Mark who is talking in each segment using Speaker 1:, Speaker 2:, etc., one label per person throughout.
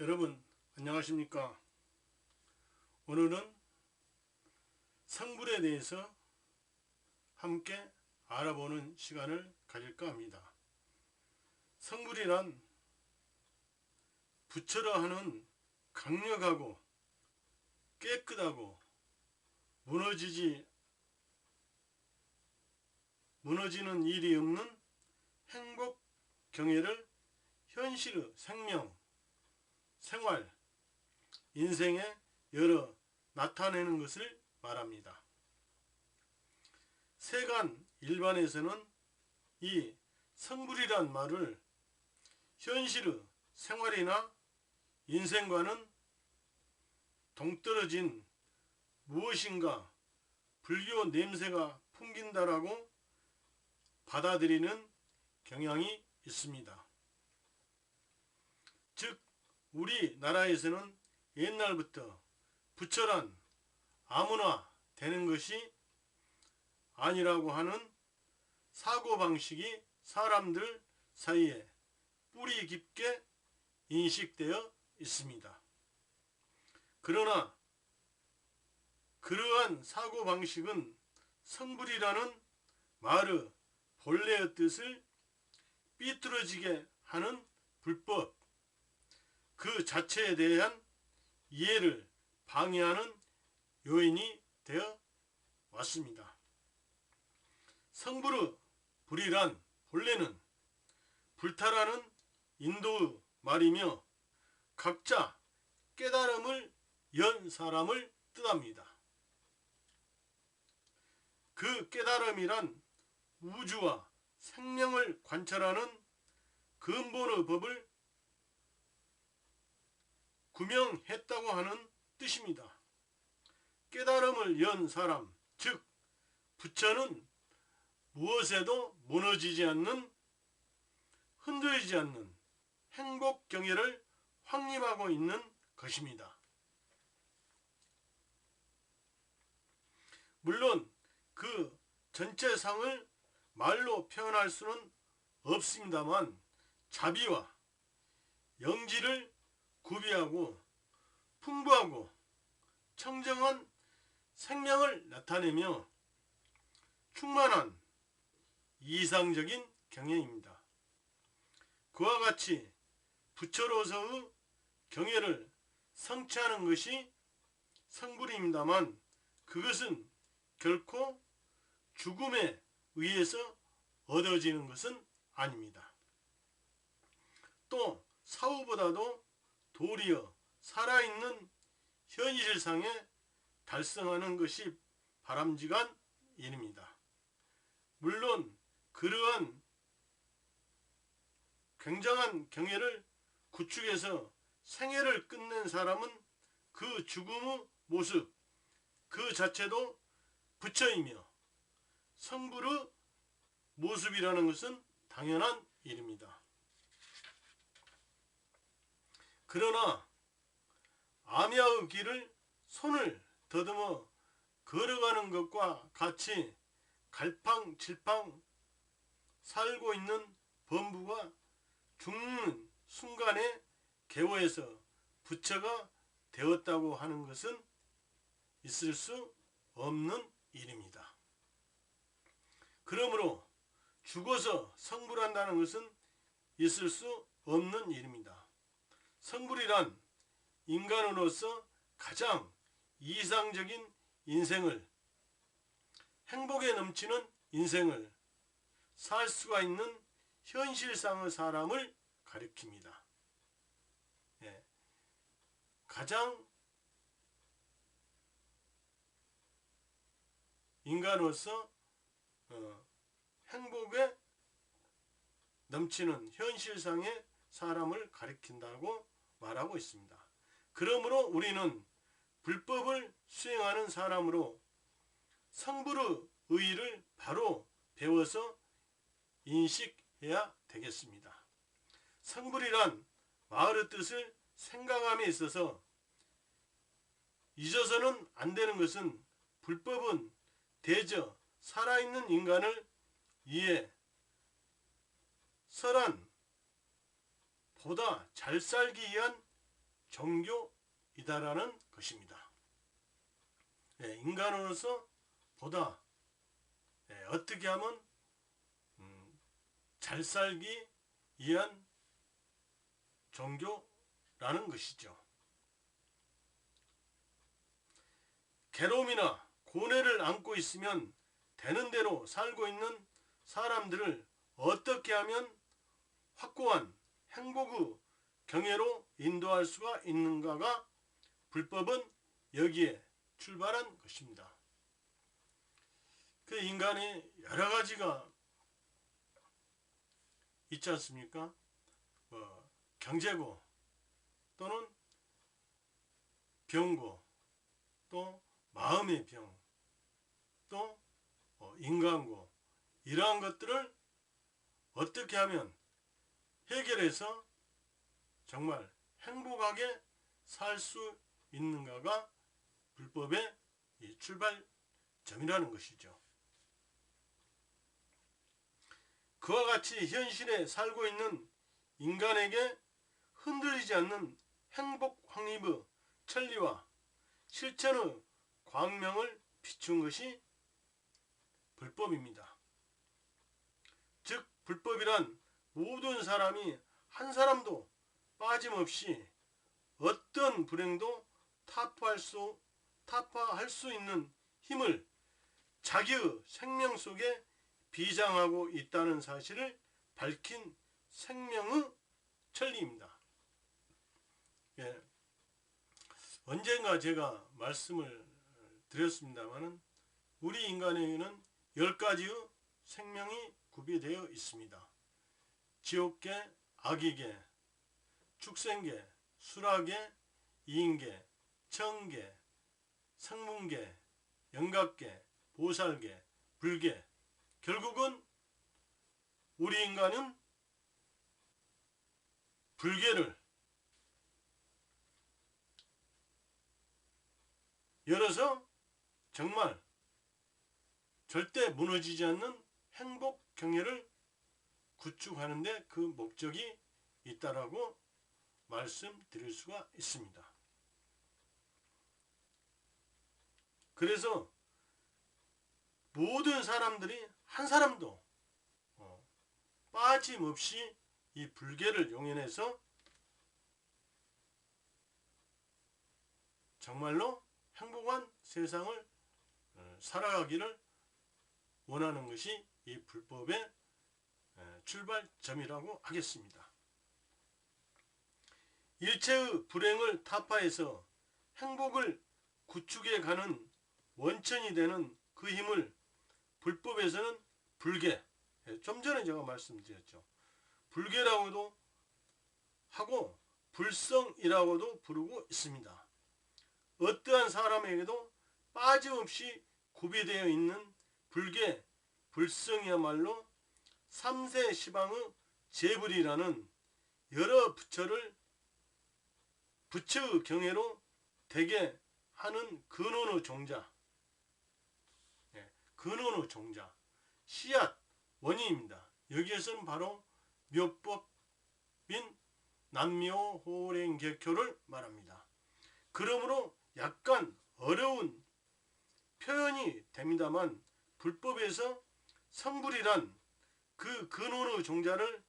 Speaker 1: 여러분 안녕하십니까? 오늘은 성불에 대해서 함께 알아보는 시간을 가질까 합니다. 성불이란 부처라 하는 강력하고 깨끗하고 무너지는 일이 없는 행복 경애를 현실의 생명, 생활, 인생에 열어 나타내는 것을 말합니다. 세간 일반에서는 이 성불이란 말을 현실의 생활이나 인생과는 동떨어진 무엇인가 불교 냄새가 풍긴다라고 받아들이는 경향이 있습니다. 즉 우리나라에서는 옛날부터 부처란 아무나 되는 것이 아니라고 하는 사고방식이 사람들 사이에 뿌리 깊게 인식되어 있습니다. 그러나 그러한 사고방식은 성불이라는 말의 본래의 뜻을 삐뚤어지게 하는 불법, 그 자체에 대한 이해를 방해하는 요인이 되어 왔습니다. 성불의 불이란 본래는 불타라는 인도의 말이며 각자 깨달음을 연 사람을 뜻합니다. 그 깨달음이란 우주와 생명을 관찰하는 근본의 법을 구명했다고 하는 뜻입니다. 깨달음을 연 사람, 즉 부처는 무엇에도 무너지지 않는, 흔들리지 않는 행복 경애를 확립하고 있는 것입니다. 물론 그 전체상을 말로 표현할 수는 없습니다만 자비와 영지를 구비하고 풍부하고 청정한 생명을 나타내며 충만한 이상적인 경애입니다. 그와 같이 부처로서의 경애를 성취하는 것이 성불입니다만 그것은 결코 죽음에 의해서 얻어지는 것은 아닙니다. 또 사후보다도 도리어 살아있는 현실상에 달성하는 것이 바람직한 일입니다. 물론 그러한 굉장한 경애를 구축해서 생애를 끝낸 사람은 그 죽음의 모습 그 자체도 부처이며 성불의 모습이라는 것은 당연한 일입니다. 그러나 암야의 길을 손을 더듬어 걸어가는 것과 같이 갈팡질팡 살고 있는 범부가 죽는 순간에 개워해서 부처가 되었다고 하는 것은 있을 수 없는 일입니다. 그러므로 죽어서 성불한다는 것은 있을 수 없는 일입니다. 성불이란 인간으로서 가장 이상적인 인생을, 행복에 넘치는 인생을 살 수가 있는 현실상의 사람을 가리킵니다. 가장 인간으로서 행복에 넘치는 현실상의 사람을 가리킨다고 말하고 있습니다. 그러므로 우리는 불법을 수행하는 사람으로 성불의 의의를 바로 배워서 인식해야 되겠습니다. 성불이란 마을의 뜻을 생각함에 있어서 잊어서는 안 되는 것은 불법은 대저 살아있는 인간을 위해 설한 보다 잘 살기 위한 종교이다라는 것입니다. 인간으로서 보다 어떻게 하면 잘 살기 위한 종교라는 것이죠. 괴로움이나 고뇌를 안고 있으면 되는 대로 살고 있는 사람들을 어떻게 하면 확고한 행복의 경애로 인도할 수가 있는가가 불법은 여기에 출발한 것입니다. 그 인간이 여러 가지가 있지 않습니까? 경제고 또는 병고 또 마음의 병 또 인간고 이러한 것들을 어떻게 하면 해결해서 정말 행복하게 살 수 있는가가 불법의 출발점이라는 것이죠. 그와 같이 현실에 살고 있는 인간에게 흔들리지 않는 행복 확립의 천리와 실천의 광명을 비춘 것이 불법입니다. 즉 불법이란 모든 사람이 한 사람도 빠짐없이 어떤 불행도 타파할 수 있는 힘을 자기의 생명 속에 비장하고 있다는 사실을 밝힌 생명의 천리입니다. 언젠가 제가 말씀을 드렸습니다마는 우리 인간에게는 10가지의 생명이 구비되어 있습니다. 지옥계, 악의계, 축생계, 수라계, 이인계, 청계, 성문계, 영각계, 보살계, 불계. 결국은 우리 인간은 불계를 열어서 정말 절대 무너지지 않는 행복 경애를 구축하는 데 그 목적이 있다라고 말씀드릴 수가 있습니다. 그래서 모든 사람들이 한 사람도 빠짐없이 이 불계를 용인해서 정말로 행복한 세상을 살아가기를 원하는 것이 이 불법의 출발점이라고 하겠습니다. 일체의 불행을 타파해서 행복을 구축해 가는 원천이 되는 그 힘을 불법에서는 불계, 좀 전에 제가 말씀드렸죠. 불계라고도 하고 불성이라고도 부르고 있습니다. 어떠한 사람에게도 빠짐없이 구비되어 있는 불계, 불성이야말로 3세 시방의 재불이라는 여러 부처를 부처의 경애로 되게 하는 근원의 종자, 근원의 종자, 씨앗, 원인입니다. 여기에서는 바로 묘법인 남묘호랭객효를 말합니다. 그러므로 약간 어려운 표현이 됩니다만 불법에서 성불이란 그 근원의 종자를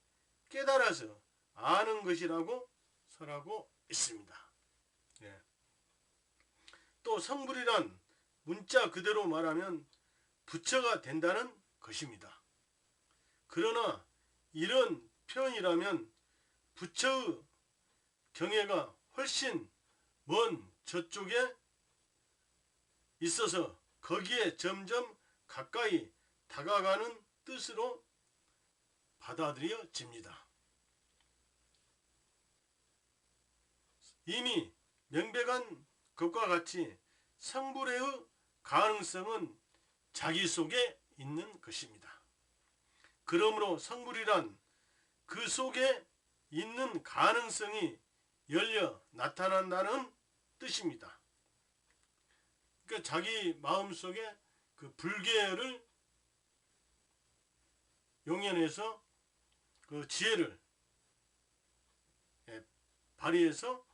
Speaker 1: 깨달아서 아는 것이라고 설하고 있습니다. 또 성불이란 문자 그대로 말하면 부처가 된다는 것입니다. 그러나 이런 표현이라면 부처의 경애가 훨씬 먼 저쪽에 있어서 거기에 점점 가까이 다가가는 뜻으로 받아들여집니다. 이미 명백한 것과 같이 성불의 가능성은 자기 속에 있는 것입니다. 그러므로 성불이란 그 속에 있는 가능성이 열려 나타난다는 뜻입니다. 그러니까 자기 마음속에 그 불계를 용연해서 그 지혜를 발휘해서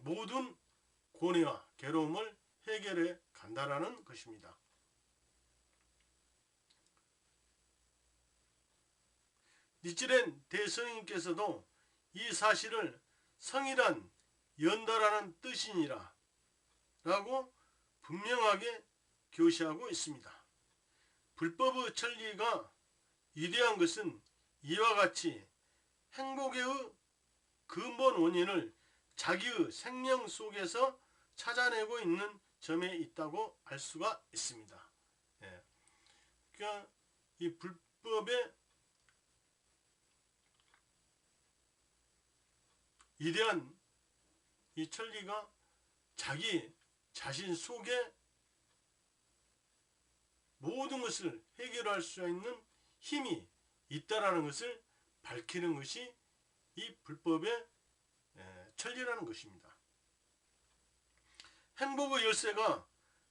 Speaker 1: 모든 고뇌와 괴로움을 해결해 간다라는 것입니다. 니치렌 대성인께서도 이 사실을 성이란 연다라는 뜻이니라 라고 분명하게 교시하고 있습니다. 불법의 천리가 위대한 것은 이와 같이 행복의 근본 원인을 자기의 생명 속에서 찾아내고 있는 점에 있다고 알 수가 있습니다. 그러니까 이 불법의 위대한 이 천리가 자기 자신 속에 모든 것을 해결할 수 있는 힘이 있다라는 것을 밝히는 것이 이 불법의 천리라는 것입니다. 행복의 열쇠가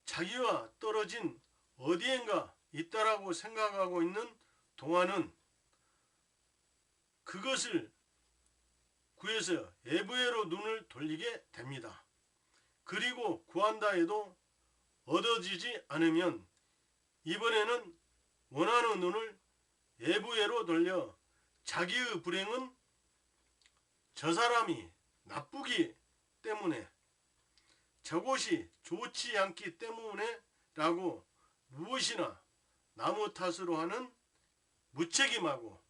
Speaker 1: 자기와 떨어진 어디엔가 있다라고 생각하고 있는 동안은 그것을 구해서 애부에로 눈을 돌리게 됩니다. 그리고 구한다 해도 얻어지지 않으면 이번에는 원하는 눈을 애부에로 돌려 자기의 불행은 저 사람이 나쁘기 때문에 저곳이 좋지 않기 때문에 라고 무엇이나 나무 탓으로 하는 무책임하고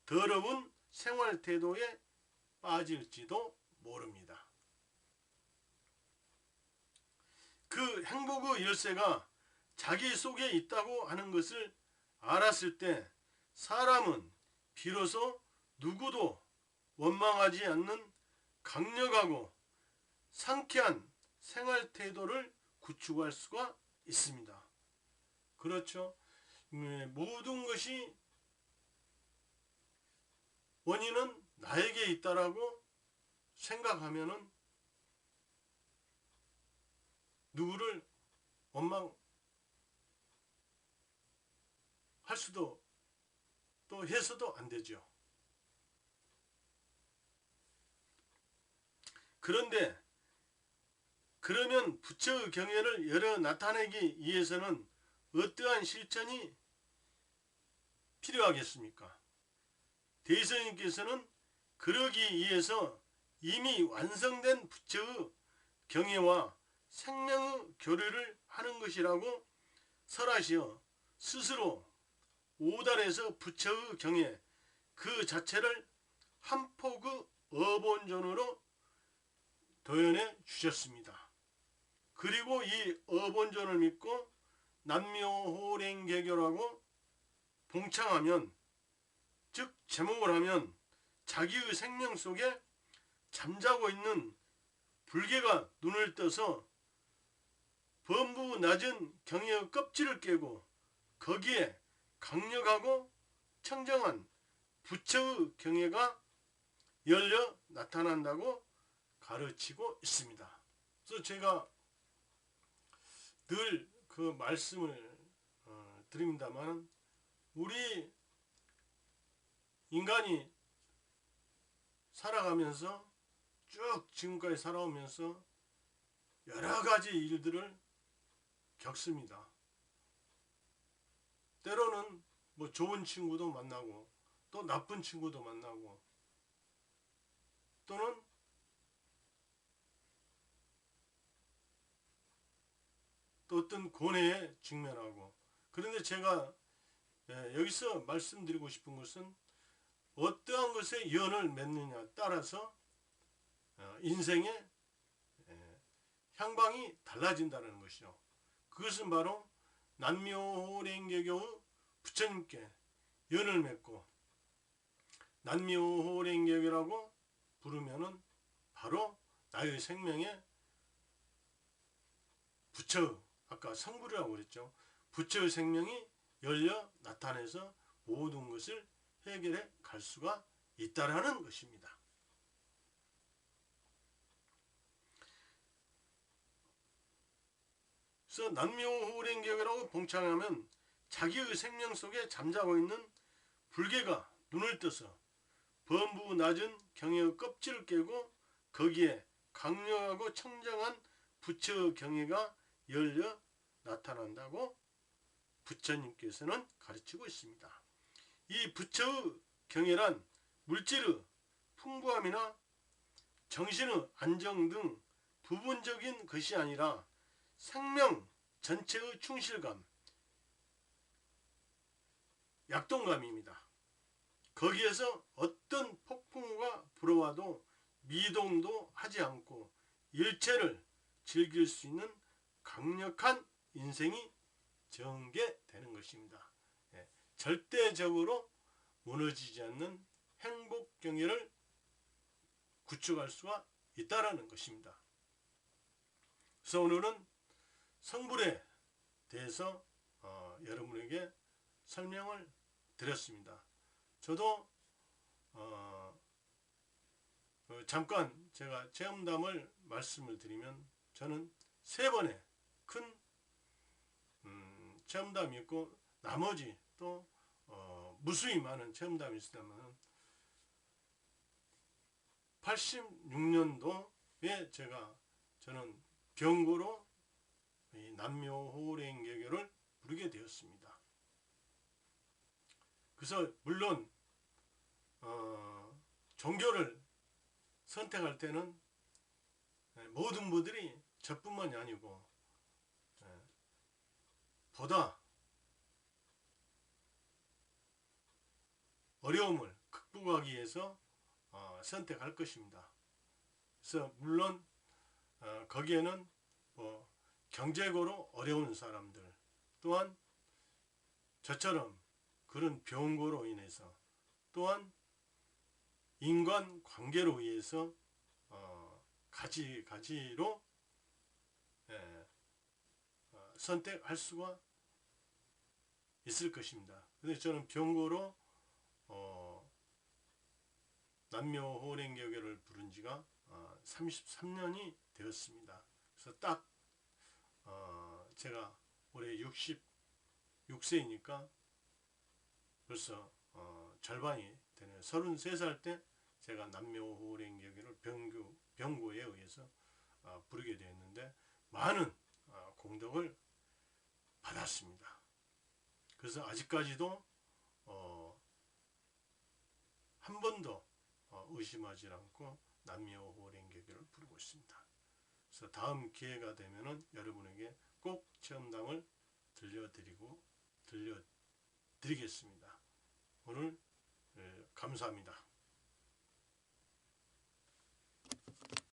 Speaker 1: 더러운 생활 태도에 빠질지도 모릅니다. 그 행복의 열쇠가 자기 속에 있다고 하는 것을 알았을 때 사람은 비로소 누구도 원망하지 않는 강력하고 상쾌한 생활 태도를 구축할 수가 있습니다. 그렇죠. 모든 것이 원인은 나에게 있다라고 생각하면은 누구를 원망할 수도 또 해서도 안 되죠. 그런데 그러면 부처의 경애를 열어 나타내기 위해서는 어떠한 실천이 필요하겠습니까? 대성님께서는 그러기 위해서 이미 완성된 부처의 경애와 생명의 교류를 하는 것이라고 설하시어 스스로 오달에서 부처의 경애 그 자체를 한 폭의 어본존으로 도연해 주셨습니다. 그리고 이 어본존을 믿고 남묘호랭개교라고 봉창하면, 즉 제목을 하면 자기의 생명 속에 잠자고 있는 불개가 눈을 떠서 범부 낮은 경애의 껍질을 깨고 거기에 강력하고 청정한 부처의 경애가 열려 나타난다고 가르치고 있습니다. 그래서 제가 늘 그 말씀을 드립니다만, 우리 인간이 살아가면서 쭉 지금까지 살아오면서 여러 가지 일들을 겪습니다. 때로는 뭐 좋은 친구도 만나고 또 나쁜 친구도 만나고 또는 또 어떤 고뇌에 직면하고. 그런데 제가 여기서 말씀드리고 싶은 것은 어떠한 것에 연을 맺느냐 따라서 인생의 향방이 달라진다는 것이죠. 그것은 바로 난묘호랭개교의 부처님께 연을 맺고 난묘호랭개교라고 부르면은 바로 나의 생명에 부처의, 아까 성불이라고 그랬죠. 부처의 생명이 열려 나타내서 모든 것을 해결해 갈 수가 있다라는 것입니다. 그래서 난묘호랭개교라고 봉창하면 자기의 생명 속에 잠자고 있는 불개가 눈을 떠서 범부 낮은 경애의 껍질을 깨고 거기에 강력하고 청정한 부처 경애가 열려 나타난다고 부처님께서는 가르치고 있습니다. 이 부처의 경애란 물질의 풍부함이나 정신의 안정 등 부분적인 것이 아니라 생명 전체의 충실감, 약동감입니다. 거기에서 어떤 폭풍우가 불어와도 미동도 하지 않고 일체를 즐길 수 있는 강력한 인생이 전개되는 것입니다. 절대적으로 무너지지 않는 행복 경애를 구축할 수가 있다라는 것입니다. 그래서 오늘은 성불에 대해서 여러분에게 설명을 드렸습니다. 저도 잠깐 제가 체험담을 말씀을 드리면, 저는 3번의 큰 체험담이 있고 나머지 또 무수히 많은 체험담이 있다면 86년도에 저는 병고로 이 남묘호랭개교를 부르게 되었습니다. 그래서 물론 종교를 선택할 때는 모든 분들이 저뿐만이 아니고 보다 어려움을 극복하기 위해서 선택할 것입니다. 그래서 물론 거기에는 뭐 경제고로 어려운 사람들, 또한 저처럼 그런 병고로 인해서, 또한 인간 관계로 의해서 가지로 선택할 수가 있을 것입니다. 근데 저는 병고로 남묘호랭개교를 부른 지가 33년이 되었습니다. 그래서 딱 제가 올해 66세이니까 벌써 절반이 되네요. 33살 때 제가 남묘호랭개교를 병고에 의해서 부르게 되었는데 많은 공덕을 받았습니다. 그래서 아직까지도 한 번도 의심하지 않고 남묘호랭개교를 부르고 있습니다. 그래서 다음 기회가 되면은 여러분에게 꼭 체험담을 들려드리겠습니다. 오늘 감사합니다.